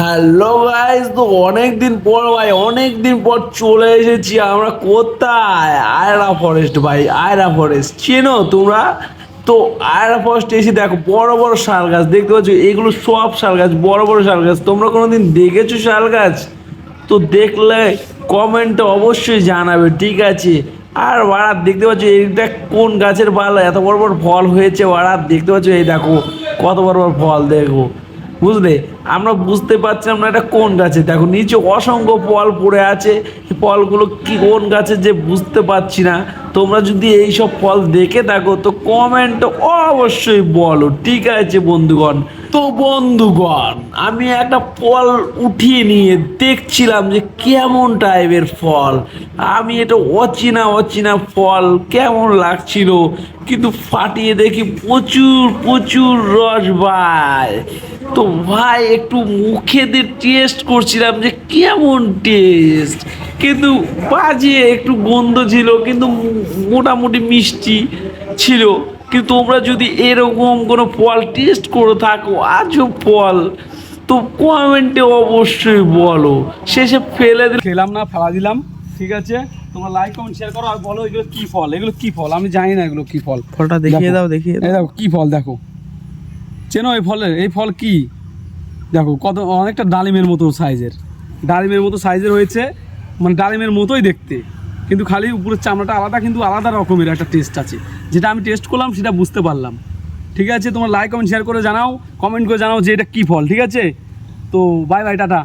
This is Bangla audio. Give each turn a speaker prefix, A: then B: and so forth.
A: হ্যালো গাইস, তো অনেকদিন পর ভাই, অনেকদিন পর চলে এসেছি আমরা কোথায়? আয়রা ফরেস্ট ভাই, আয়রা ফরেস্ট চেনো তোমরা? তো আয়রা ফরেস্ট এসে দেখো বড় বড় শাল গাছ দেখতে পাচ্ছ, এগুলো সব শাল গাছ, বড় বড় শাল গাছ। তোমরা কোনোদিন দেখেছো শাল গাছ? তো দেখলে কমেন্টে অবশ্যই জানাবে, ঠিক আছে? আর বাড়া দেখতে পাচ্ছ এইটা কোন গাছের পালা, এত বড় বড় ফল হয়েছে বাড়া, দেখতে পাচ্ছ? এই দেখো কত বড় বড় ফল, দেখো, বুঝলে? আমরা বুঝতে পারছিলাম না এটা কোন গাছে, দেখো নিচে অসংখ্য ফল পড়ে আছে। এই ফলগুলো কি কোন গাছে যে বুঝতে পারছি না। তোমরা যদি এই সব ফল দেখে থাকো তো কমেন্ট অবশ্যই বলো, ঠিক আছে বন্ধুগণ? তো বন্ধুগণ, আমি একটা ফল উঠিয়ে নিয়ে দেখছিলাম যে কেমন টাইপের ফল। আমি এটা অচেনা অচেনা ফল কেমন লাগছিল, কিন্তু ফাটিয়ে দেখি প্রচুর প্রচুর রস ভাই। তো ভাই একটু মুখে দিয়ে টেস্ট করছিলাম যে কেমন টেস্ট, কিন্তু বাজে একটু গন্ধ ছিল, কিন্তু মোটামুটি মিষ্টি ছিল। কিন্তু তোমরা যদি এরকম কোনো ফল টেস্ট করে থাকো, আজও ফল, তো কমেন্টে অবশ্যই বলো। শেষে ফেলে দিল,
B: খেলাম না, ফেলা দিলাম। ঠিক আছে, তোমরা লাইক কমেন্ট শেয়ার করো আর বলো এগুলো কি ফল, এগুলো কি ফল, আমি জানি না এগুলো কি ফল।
C: ফলটা দেখিয়ে দাও, দেখিয়ে
B: এই
C: দাও।
B: দেখো কি ফল, দেখো চেনো এই ফলের, এই ফল কি? দেখো কত, অনেকটা ডালিমের মতো সাইজের, ডালিমের মতো সাইজের হয়েছে, মানে ডালিমের মতোই দেখতে, কিন্তু খালি উপরের চামড়াটা আলাদা, কিন্তু আলাদা রকমের একটা টেস্ট আছে। যেটা আমি টেস্ট করলাম সেটা বুঝতে পারলাম। ঠিক আছে, তোমরা লাইক কমেন্ট শেয়ার করে জানাও, কমেন্ট করে জানাও যে এটা কি ফল। ঠিক আছে, তো বাই বাই, টাটা।